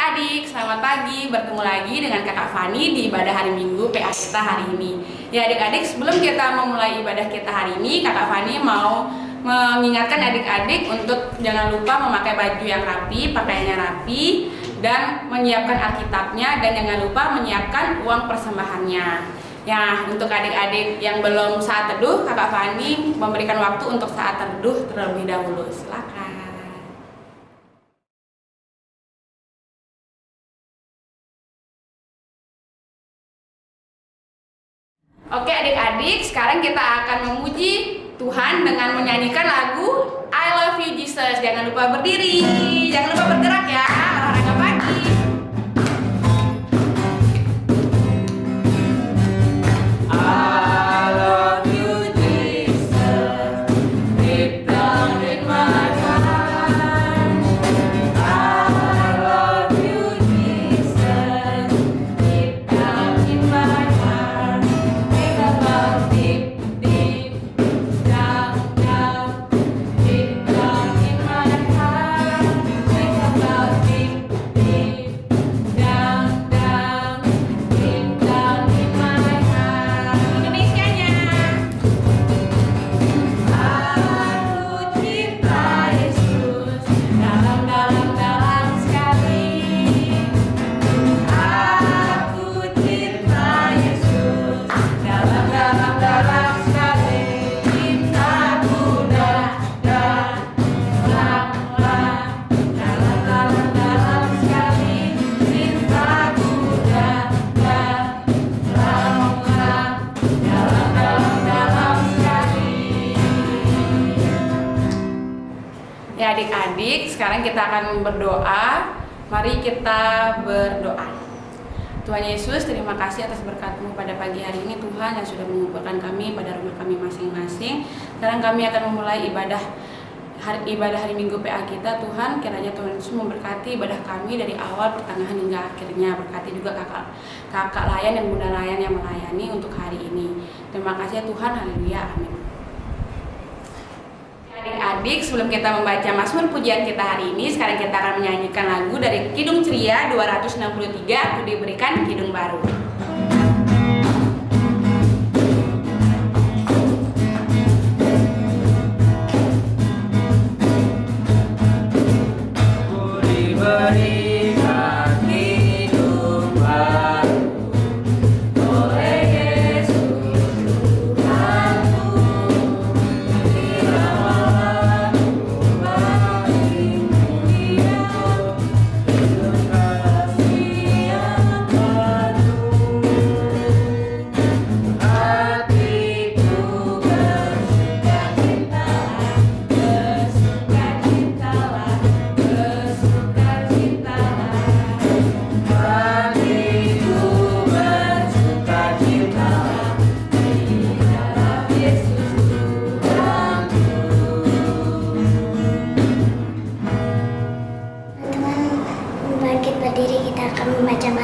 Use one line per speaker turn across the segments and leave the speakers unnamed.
adik-adik, selamat pagi. Bertemu lagi dengan Kakak Fani di ibadah hari Minggu PA kita hari ini. Ya adik-adik, sebelum kita memulai ibadah kita hari ini, Kakak Fani mau mengingatkan adik-adik untuk jangan lupa memakai baju yang rapi, pakaiannya rapi, dan menyiapkan Alkitabnya, dan jangan lupa menyiapkan uang persembahannya. Ya, untuk adik-adik yang belum saat teduh, Kakak Fani memberikan waktu untuk saat teduh terlebih dahulu. Silakan. Oke adik-adik, sekarang kita akan memuji Tuhan dengan menyanyikan lagu I Love You Jesus. Jangan lupa berdiri, jangan lupa bergerak ya, olahraga pagi. Ya adik-adik, sekarang kita akan berdoa. Mari kita berdoa. Tuhan Yesus, terima kasih atas berkat-Mu pada pagi hari ini Tuhan, yang sudah mengumpulkan kami pada rumah kami masing-masing. Sekarang kami akan memulai ibadah hari Minggu PA kita. Tuhan, kiranya Tuhan Yesus memberkati ibadah kami dari awal, pertengahan hingga akhirnya. Berkati juga kakak layan dan bunda layan yang melayani untuk hari ini. Terima kasih ya Tuhan, haleluya, amin. Adik-adik, sebelum kita membaca Mazmur pujian kita hari ini, sekarang kita akan menyanyikan lagu dari Kidung Ceria 263, Aku Diberikan Kidung Baru.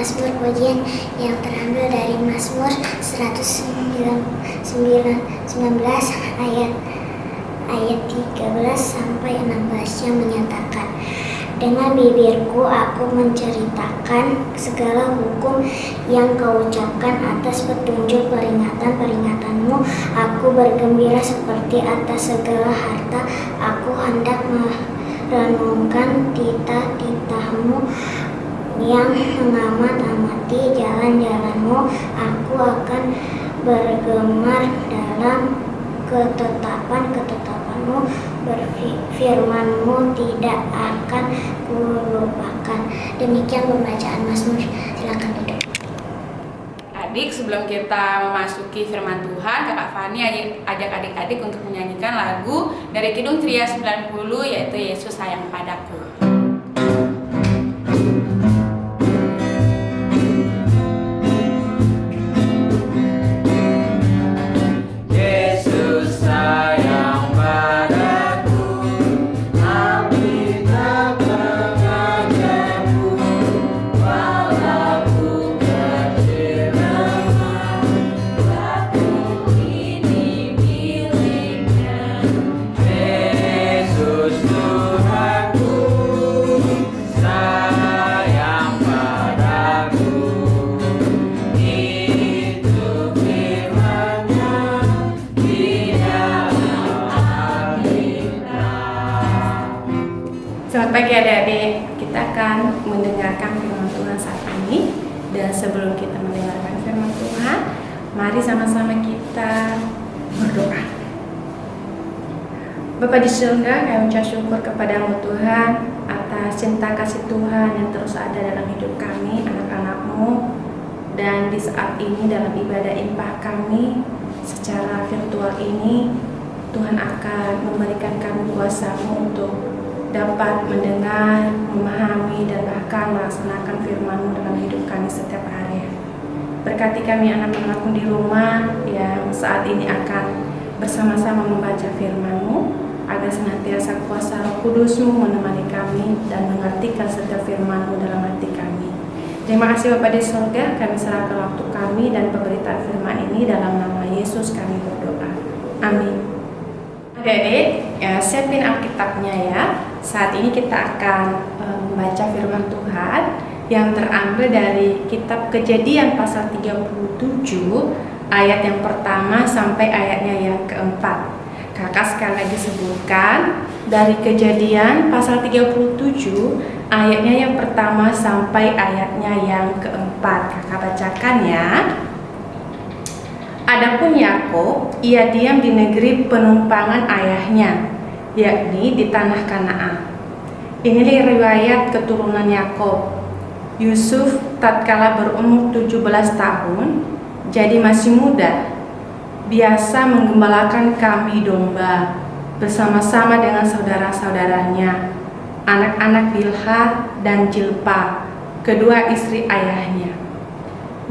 Mazmur pujian yang terambil dari Mazmur 119 ayat 13 sampai 16 yang menyatakan, dengan bibirku aku menceritakan segala hukum yang kau ucapkan, atas petunjuk peringatan-peringatanmu aku bergembira seperti atas segala harta. Aku hendak merenungkan titah-titahmu yang mengamat-amati jalan-jalanmu. Aku akan bergemar dalam ketetapan-ketetapanmu, firmanmu tidak akan kulupakan. Demikian pembacaan Mazmur. Silakan duduk.
Adik, sebelum kita memasuki firman Tuhan, Kakak Fani ajak adik-adik untuk menyanyikan lagu dari Kidung Ceria 90, yaitu Yesus Sayang Padaku.
Yesus Tuhanku.
Oke adik-adik, kita akan mendengarkan firman Tuhan saat ini. Dan sebelum kita mendengarkan firman Tuhan, mari sama-sama kita berdoa. Bapa di surga, kami ucap syukur kepadamu Tuhan atas cinta kasih Tuhan yang terus ada dalam hidup kami, anak-anak-Mu. Dan di saat ini dalam ibadah impah kami secara virtual ini, Tuhan akan memberikan kami kuasa-Mu untuk dapat mendengar, memahami, dan bahkan melaksanakan firman-Mu dalam hidup kami setiap hari. Berkati kami anak-anak-Mu di rumah yang saat ini akan bersama-sama membaca firman-Mu, agar senantiasa kuasa Roh Kudus-Mu menemani kami dan mengertikan setiap firman-Mu dalam hati kami. Terima kasih Bapa di surga, kami serahkan waktu kami dan pemberitaan firman ini dalam nama Yesus kami berdoa. Amin. Adik-adik, ya, siapin Alkitabnya ya. Saat ini kita akan membaca firman Tuhan yang terambil dari kitab Kejadian pasal 37 ayat yang pertama sampai ayatnya yang keempat. Kakak sekali lagi sebutkan dari Kejadian pasal 37 ayatnya yang pertama sampai ayatnya yang keempat. Kakak bacakan ya. Adapun Yakub, ia diam di negeri penumpangan ayahnya, yakni di tanah Kanaan. Inilah riwayat keturunan Yakub. Yusuf tatkala berumur 17 tahun, jadi masih muda, biasa menggembalakan kambing domba bersama-sama dengan saudara-saudaranya, anak-anak Bilha dan Jilpa, kedua istri ayahnya.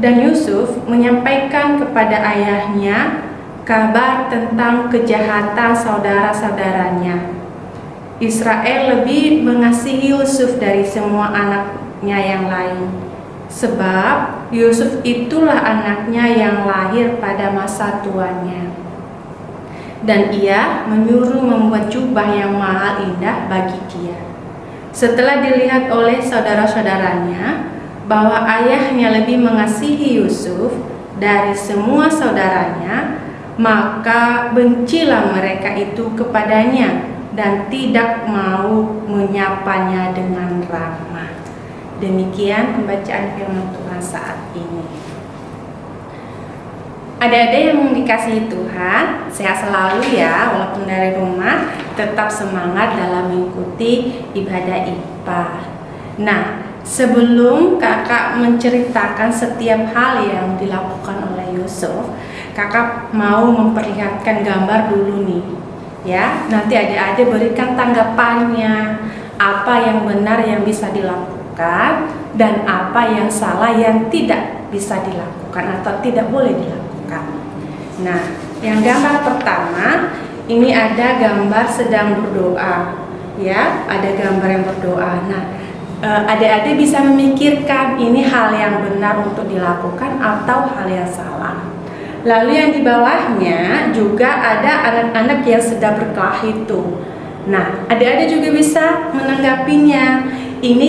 Dan Yusuf menyampaikan kepada ayahnya kabar tentang kejahatan saudara-saudaranya. Israel lebih mengasihi Yusuf dari semua anaknya yang lain, sebab Yusuf itulah anaknya yang lahir pada masa tuanya. Dan ia menyuruh membuat jubah yang mahal indah bagi dia. Setelah dilihat oleh saudara-saudaranya bahwa ayahnya lebih mengasihi Yusuf dari semua saudaranya, maka bencilah mereka itu kepadanya dan tidak mau menyapanya dengan ramah. Demikian pembacaan firman Tuhan saat ini. Adik-adik yang dikasihi Tuhan, sehat selalu ya, walaupun dari rumah, tetap semangat dalam mengikuti ibadah IPA. Nah, sebelum kakak menceritakan setiap hal yang dilakukan oleh Yusuf, kakak mau memperlihatkan gambar dulu nih, ya. Nanti adik-adik berikan tanggapannya, apa yang benar yang bisa dilakukan dan apa yang salah yang tidak bisa dilakukan atau tidak boleh dilakukan. Nah, yang gambar pertama ini ada gambar sedang berdoa, ya. Ada gambar yang berdoa. Nah, adik-adik bisa memikirkan ini hal yang benar untuk dilakukan atau hal yang salah. Lalu yang di bawahnya juga ada anak-anak yang sedang berkelahi itu. Nah, adik-adik juga bisa menanggapinya. Ini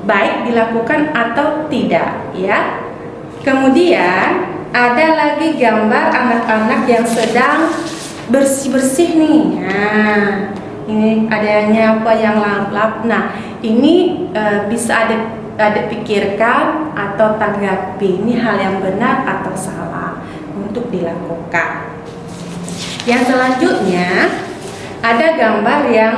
baik dilakukan atau tidak, ya. Kemudian ada lagi gambar anak-anak yang sedang bersih-bersih nih. Nah, ini adanya apa yang lap-lap. Nah, ini bisa ada pikirkan atau tanggapi ini hal yang benar atau salah untuk dilakukan. Yang selanjutnya ada gambar yang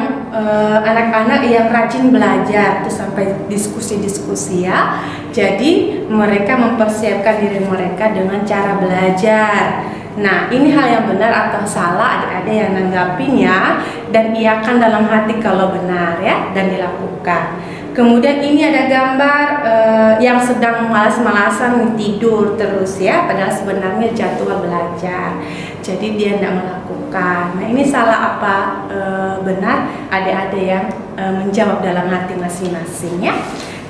anak-anak yang rajin belajar, itu sampai diskusi-diskusi ya. Jadi mereka mempersiapkan diri mereka dengan cara belajar. Nah, ini hal yang benar atau salah, adik-adik yang nanggapinnya dan iakan dalam hati kalau benar ya, dan dilakukan. Kemudian ini ada gambar yang sedang malas-malasan tidur terus ya, padahal sebenarnya jadwal belajar. Jadi dia tidak melakukan. Nah, ini salah apa benar, adik-adik yang menjawab dalam hati masing-masing ya.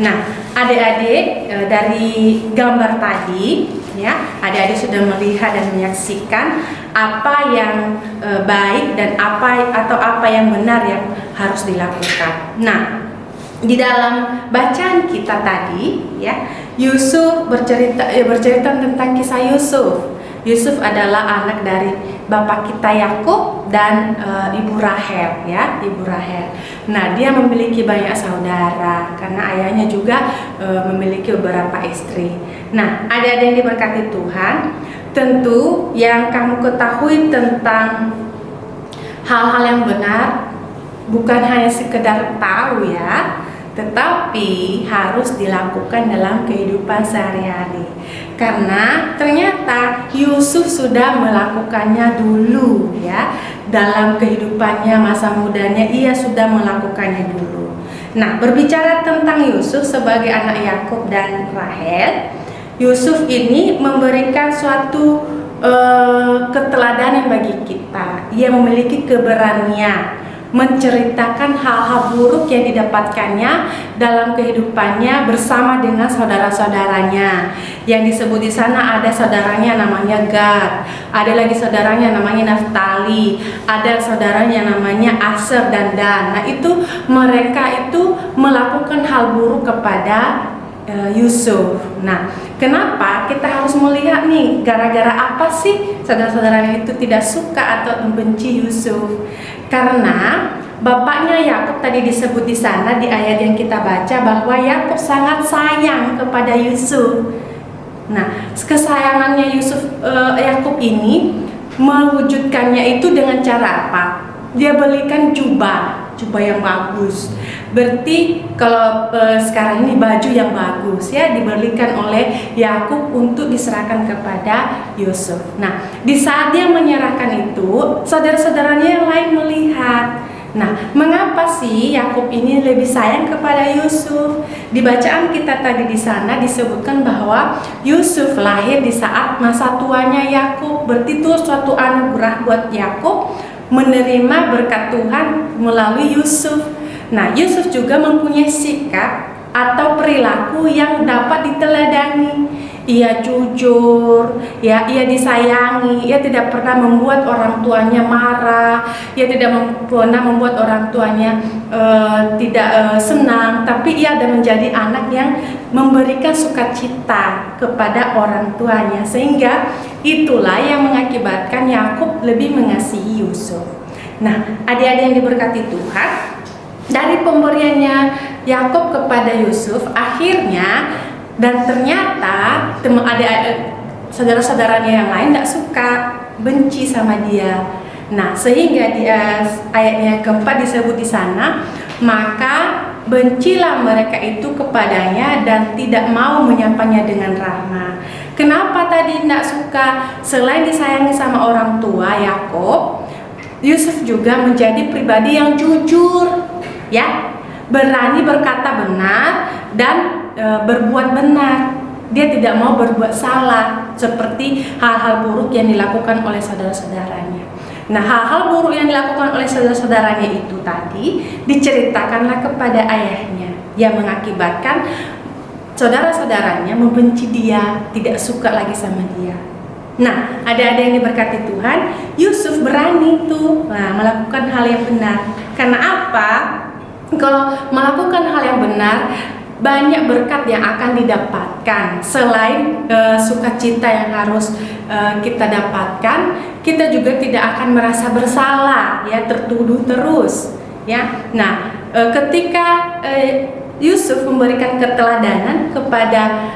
Nah, adik-adik dari gambar tadi ya, adik-adik sudah melihat dan menyaksikan apa yang baik dan apa yang benar yang harus dilakukan. Nah, di dalam bacaan kita tadi ya, Yusuf bercerita tentang kisah Yusuf.
Yusuf adalah anak dari bapak kita Yakub dan ibu Rahel, ya, ibu Rahel. Nah, dia memiliki banyak saudara karena ayahnya juga memiliki beberapa istri. Nah, adik-adik yang diberkati Tuhan, tentu yang kamu ketahui tentang hal-hal yang benar bukan hanya sekedar tahu ya, tetapi harus dilakukan dalam kehidupan sehari-hari. Karena ternyata Yusuf sudah melakukannya dulu ya, dalam kehidupannya masa mudanya ia sudah melakukannya dulu. Nah, berbicara tentang Yusuf sebagai anak Yakub dan Rahel, Yusuf ini memberikan suatu keteladanan bagi kita. Ia memiliki keberanian menceritakan hal-hal buruk yang didapatkannya dalam kehidupannya bersama dengan saudara-saudaranya. Yang disebut di sana ada saudaranya namanya Gad, ada lagi saudaranya namanya Naftali, ada saudaranya namanya Aser dan Dan. Nah, itu mereka itu melakukan hal buruk kepada Yusuf. Nah, kenapa kita harus melihat nih, gara-gara apa sih saudara-saudaranya itu tidak suka atau membenci Yusuf? Karena bapaknya Yakub tadi disebut di sana di ayat yang kita baca bahwa Yakub sangat sayang kepada Yusuf. Nah, kesayangannya Yakub ini mewujudkannya itu dengan cara apa? Dia belikan jubah yang bagus. Berarti kalau sekarang ini baju yang bagus ya diberikan oleh Yakub untuk diserahkan kepada Yusuf. Nah, di saat dia menyerahkan itu, saudara-saudaranya yang lain melihat. Nah, mengapa sih Yakub ini lebih sayang kepada Yusuf? Di bacaan kita tadi di sana disebutkan bahwa Yusuf lahir di saat masa tuanya Yakub. Berarti itu suatu anugerah buat Yakub menerima berkat Tuhan melalui Yusuf. Nah, Yusuf juga mempunyai sikap atau perilaku yang dapat diteladani. Ia jujur, ya, ia disayangi, ia tidak pernah membuat orang tuanya marah, ia tidak pernah membuat orang tuanya tidak senang, tapi ia ada menjadi anak yang memberikan sukacita kepada orang tuanya, sehingga itulah yang mengakibatkan Yakub lebih mengasihi Yusuf. Nah, adik-adik yang diberkati Tuhan, dari pemberiannya Yakub kepada Yusuf, akhirnya dan ternyata saudara-saudaranya yang lain tidak suka, benci sama dia. Nah, sehingga di ayatnya keempat disebut di sana, maka bencilah mereka itu kepadanya dan tidak mau menyapanya dengan rahmat. Kenapa tadi tidak suka? Selain disayangi sama orang tua Yakub, Yusuf juga menjadi pribadi yang jujur, ya, berani berkata benar dan berbuat benar. Dia tidak mau berbuat salah seperti hal-hal buruk yang dilakukan oleh saudara-saudaranya. Nah, hal-hal buruk yang dilakukan oleh saudara-saudaranya itu tadi diceritakanlah kepada ayahnya, yang mengakibatkan saudara-saudaranya membenci dia, tidak suka lagi sama dia. Nah, adik-adik yang diberkati Tuhan, Yusuf berani tuh melakukan hal yang benar. Karena apa? Kalau melakukan hal yang benar, banyak berkat yang akan didapatkan. Selain sukacita yang harus kita dapatkan, kita juga tidak akan merasa bersalah, ya, tertuduh terus, ya. Nah, ketika Yusuf memberikan keteladanan kepada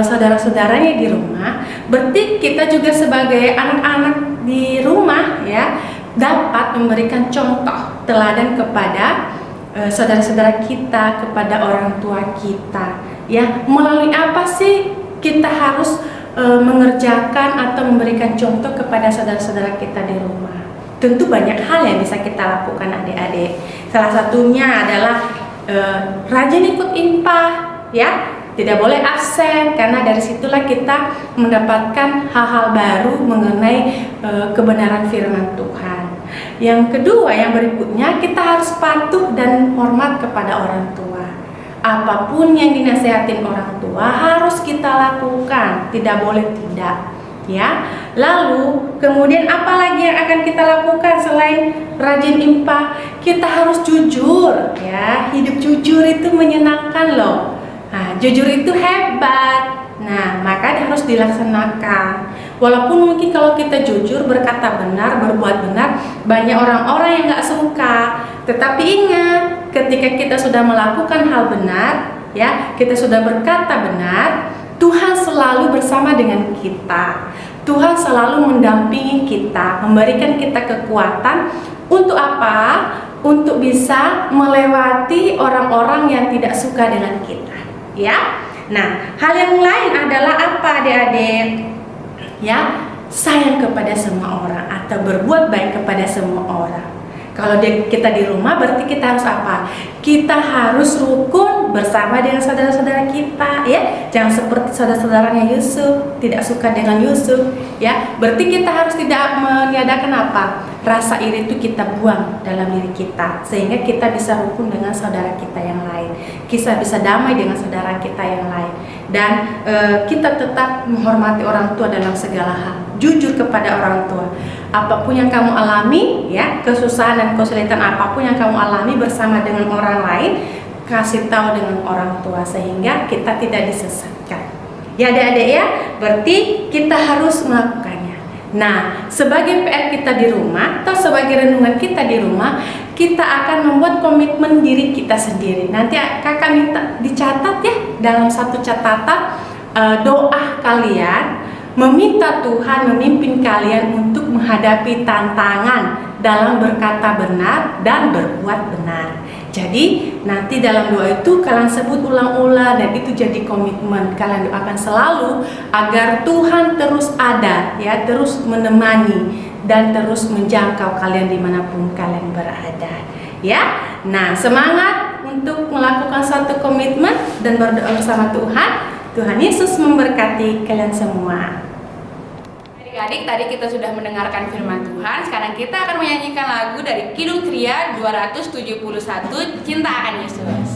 saudara-saudaranya di rumah, berarti kita juga sebagai anak-anak di rumah, ya, dapat memberikan contoh teladan kepada saudara-saudara kita, kepada orang tua kita, ya. Melalui apa sih kita harus mengerjakan atau memberikan contoh kepada saudara-saudara kita di rumah? Tentu banyak hal yang bisa kita lakukan, adik-adik. Salah satunya adalah rajin ikut IMPA, ya. Tidak boleh absen, karena dari situlah kita mendapatkan hal-hal baru mengenai kebenaran firman Tuhan. Yang kedua, yang berikutnya, kita harus patuh dan hormat kepada orang tua. Apapun yang dinasihatin orang tua harus kita lakukan, tidak boleh tidak, ya. Lalu kemudian apa lagi yang akan kita lakukan selain rajin IMPA? Kita harus jujur, ya. Hidup jujur itu menyenangkan loh. Nah, jujur itu hebat. Nah, maka harus dilaksanakan. Walaupun mungkin kalau kita jujur, berkata benar, berbuat benar, banyak orang-orang yang nggak suka. Tetapi ingat, ketika kita sudah melakukan hal benar, ya, kita sudah berkata benar, Tuhan selalu bersama dengan kita. Tuhan selalu mendampingi kita, memberikan kita kekuatan untuk apa? Untuk bisa melewati orang-orang yang tidak suka dengan kita, ya. Nah, hal yang lain adalah apa, adik-adik? Ya, sayang kepada semua orang atau berbuat baik kepada semua orang. Kalau kita di rumah, berarti kita harus apa? Kita harus rukun bersama dengan saudara-saudara kita, ya. Jangan seperti saudara-saudaranya Yusuf, tidak suka dengan Yusuf, ya. Berarti kita harus tidak meniadakan apa? Rasa iri itu kita buang dalam diri kita, sehingga kita bisa rukun dengan saudara kita yang lain. Kita bisa damai dengan saudara kita yang lain, dan kita tetap menghormati orang tua dalam segala hal. Jujur kepada orang tua. Apapun yang kamu alami, ya, kesusahan dan kesulitan apapun yang kamu alami bersama dengan orang lain, kasih tahu dengan orang tua sehingga kita tidak disesatkan. Ya adik-adik, ya, berarti kita harus melakukannya. Nah, sebagai PR kita di rumah atau sebagai renungan kita di rumah, kita akan membuat komitmen diri kita sendiri. Nanti kakak minta dicatat, ya, dalam satu catatan doa kalian, meminta Tuhan memimpin kalian untuk menghadapi tantangan dalam berkata benar dan berbuat benar. Jadi nanti dalam doa itu kalian sebut ulang-ulang, dan itu jadi komitmen kalian doakan selalu agar Tuhan terus ada, ya, terus menemani dan terus menjangkau kalian dimanapun kalian berada, ya. Nah, semangat untuk melakukan satu komitmen dan berdoa bersama Tuhan. Tuhan Yesus memberkati kalian semua.
Adik-adik, tadi kita sudah mendengarkan firman Tuhan. Sekarang kita akan menyanyikan lagu dari Kidung Tria 271, Cinta Akan Yesus.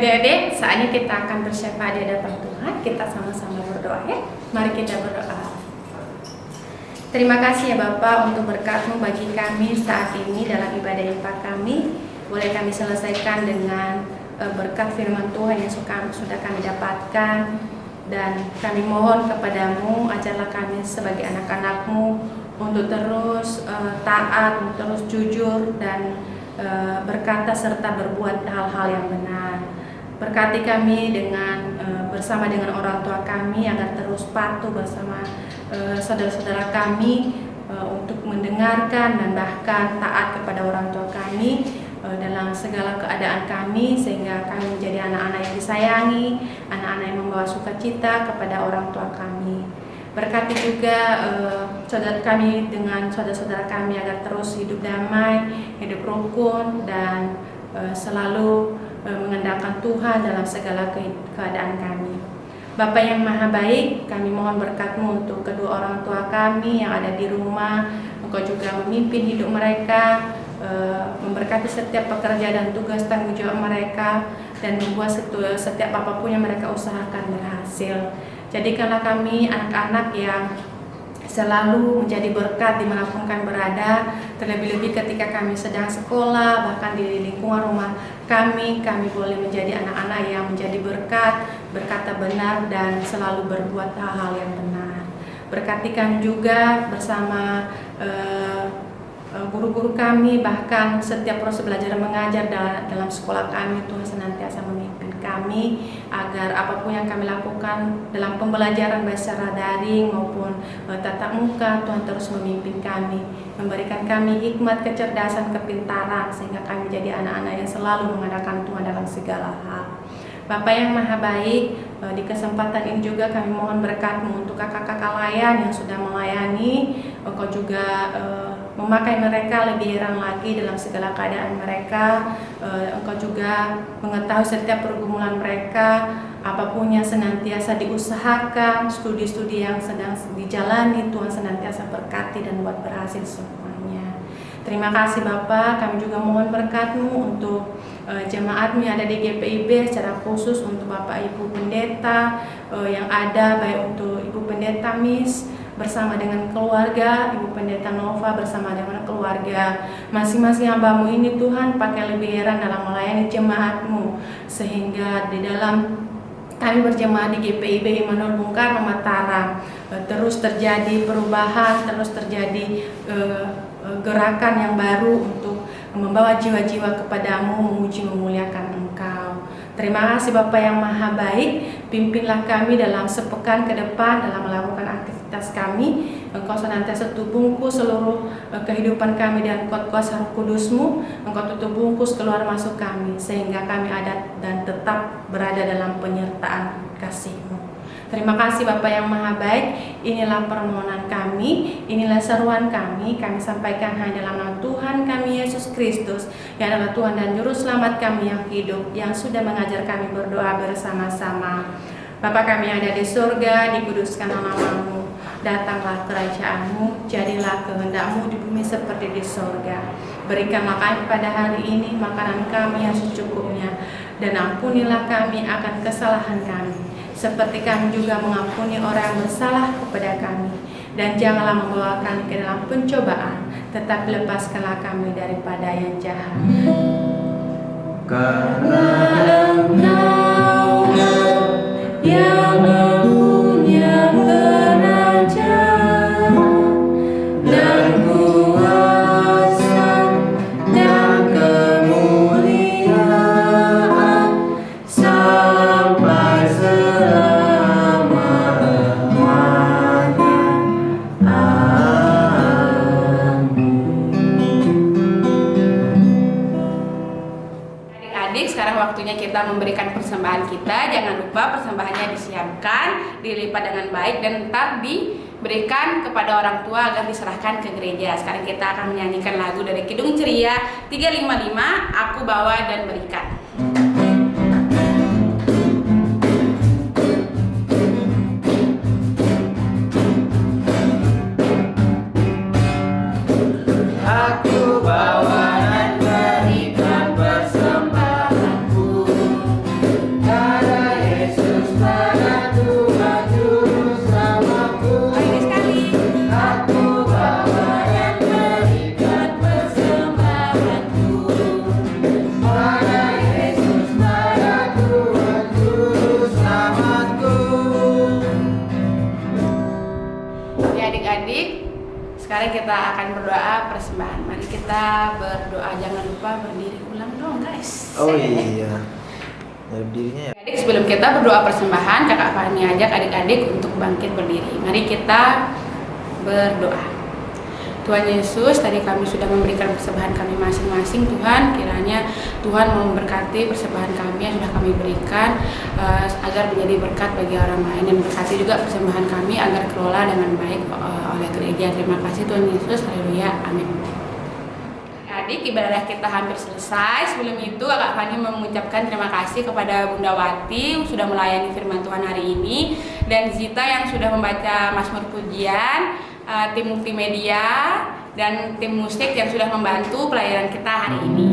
Adik-adik, saatnya kita akan bersyafat di hadapan Tuhan. Kita sama-sama berdoa, ya. Mari kita berdoa. Terima kasih ya Bapak untuk berkat-Mu bagi kami saat ini dalam ibadah impak kami. Boleh kami selesaikan dengan berkat firman Tuhan yang sudah kami dapatkan. Dan kami mohon kepadamu, ajarlah kami sebagai anak-anak-Mu untuk terus taat, untuk terus jujur dan berkata serta berbuat hal-hal yang benar. Berkati kami dengan bersama dengan orang tua kami agar terus patuh bersama saudara-saudara kami untuk mendengarkan dan bahkan taat kepada orang tua kami dalam segala keadaan kami, sehingga kami menjadi anak-anak yang disayangi, anak-anak yang membawa sukacita kepada orang tua kami. Berkati juga saudara kami dengan saudara-saudara kami agar terus hidup damai, hidup rukun, dan selalu mengandalkan Tuhan dalam segala keadaan kami. Bapa yang maha baik, kami mohon berkat-Mu untuk kedua orang tua kami yang ada di rumah. Engkau juga memimpin hidup mereka, memberkati setiap pekerjaan dan tugas tanggung jawab mereka, dan membuat setiap apapun yang mereka usahakan berhasil. Jadikanlah kami anak-anak yang selalu menjadi berkat dimanapun kami berada, terlebih-lebih ketika kami sedang sekolah, bahkan di lingkungan rumah kami boleh menjadi anak-anak yang menjadi berkat, berkata benar, dan selalu berbuat hal-hal yang benar. Berkati kami juga bersama guru-guru kami, bahkan setiap proses belajar mengajar dalam sekolah kami. Tuhan senantiasa memimpin kami agar apapun yang kami lakukan dalam pembelajaran baik secara daring maupun tatap muka, Tuhan terus memimpin kami, memberikan kami hikmat, kecerdasan, kepintaran, sehingga kami menjadi anak-anak yang selalu mengandalkan Tuhan dalam segala hal. Bapa yang Maha Baik, di kesempatan ini juga kami mohon berkat-Mu untuk kakak-kakak layan yang sudah melayani. Engkau juga memakai mereka lebih heran lagi dalam segala keadaan mereka. Engkau juga mengetahui setiap pergumulan mereka, apapun yang senantiasa diusahakan, studi-studi yang sedang dijalani, Tuhan senantiasa berkati dan buat berhasil semuanya. Terima kasih Bapak, kami juga mohon berkat-Mu untuk jemaat-Mu yang ada di GPIB, secara khusus untuk Bapak Ibu Pendeta yang ada, baik untuk Ibu Pendeta Miss bersama dengan keluarga, Ibu Pendeta Nova bersama dengan keluarga, masing-masing hamba-Mu ini Tuhan pakai lebih heran dalam melayani jemaat-Mu, sehingga di dalam kami berjemaah di GPIB Immanuel Bung Karno Mataram terus terjadi perubahan, terus terjadi gerakan yang baru untuk membawa jiwa-jiwa kepadamu, memuji memuliakan Engkau. Terima kasih Bapa yang Maha Baik, pimpinlah kami dalam sepekan ke depan dalam melakukan aktivitas kami. Engkau senantiasa tutup bungkus seluruh kehidupan kami dan kuasa Roh Kudus-Mu. Engkau tutup bungkus keluar masuk kami, sehingga kami ada dan tetap berada dalam penyertaan kasih-Mu. Terima kasih Bapa yang Maha Baik, inilah permohonan kami, inilah seruan kami sampaikan hanya dalam nama Tuhan kami Yesus Kristus, yang adalah Tuhan dan Juru Selamat kami yang hidup, yang sudah mengajar kami berdoa bersama-sama. Bapa kami yang ada di surga, dikuduskan nama-Mu, datanglah kerajaan-Mu, jadilah kehendak-Mu di bumi seperti di surga. Berikanlah kami pada hari ini makanan kami yang secukupnya, dan ampunilah kami akan kesalahan kami, seperti kami juga mengampuni orang yang bersalah kepada kami. Dan janganlah membawa kami ke dalam pencobaan, tetapi lepaskanlah kami daripada yang jahat.
Karena Engkau yang punya kerajaan dan kuasa dan kemuliaan sampai selama-lamanya.
Adik-adik, sekarang waktunya kita memberikan persembahan kita. Jangan lupa persembahannya disiapkan, dilipat dengan baik, dan ntar diberikan kepada orang tua agar diserahkan ke gereja. Sekarang kita akan menyanyikan lagu dari Kidung Ceria 355, Aku Bawa dan Berikan.
Aku bawa dan berikan persembahanku pada Yesus, pada Tuhan Juru Selamatku.
Lagi sekali.
Aku bawa dan berikan persembahanku pada Yesus, pada Tuhan Juru Selamatku.
Ya adik-adik, sekarang kita akan berdoa persembahan. Mari kita berdoa, jangan lupa berdiri. Ulang dong guys.
Oh iya, dari dirinya ya.
Adik, sebelum kita berdoa persembahan, Kakak Fani ajak adik-adik untuk bangkit berdiri. Mari kita berdoa. Tuhan Yesus, tadi kami sudah memberikan persembahan kami masing-masing. Tuhan, kiranya Tuhan mau memberkati persembahan kami yang sudah kami berikan, agar menjadi berkat bagi orang lain, dan berkati juga persembahan kami agar kelola dengan baik oleh gereja. Terima kasih Tuhan Yesus, haleluya, amin. Adik, ibadah kita hampir selesai. Sebelum itu Kakak Fani mengucapkan terima kasih kepada Bunda Wati sudah melayani firman Tuhan hari ini, dan Zita yang sudah membaca Mazmur Pujian, tim multimedia dan tim musik yang sudah membantu pelayanan kita hari ini.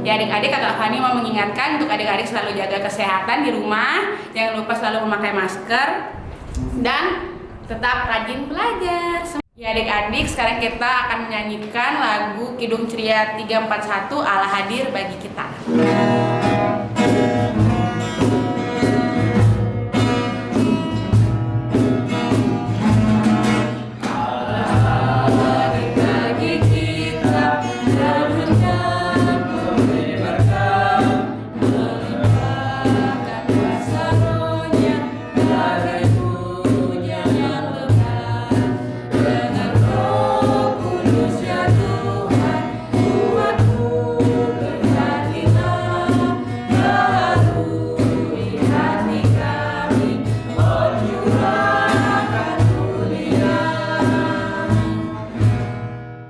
Ya adik-adik, Kakak Fani mau mengingatkan untuk adik-adik selalu jaga kesehatan di rumah, jangan lupa selalu memakai masker, dan Tetap rajin belajar. Ya adik-adik, sekarang kita akan menyanyikan lagu Kidung Ceria 341 Allah hadir bagi kita.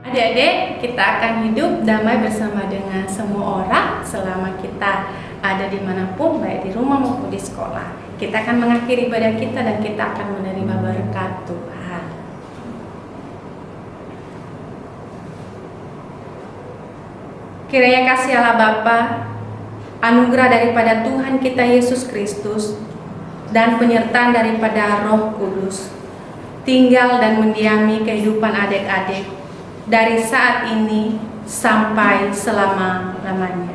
Adik-adik, kita akan hidup damai bersama dengan semua orang selama kita ada dimanapun, baik di rumah maupun di sekolah. Kita akan mengakhiri ibadah kita dan kita akan menerima berkat Tuhan. Kiranya kasih Allah Bapa, anugerah daripada Tuhan kita Yesus Kristus, dan penyertaan daripada Roh Kudus tinggal dan mendiami kehidupan adik-adik dari saat ini sampai selama-lamanya.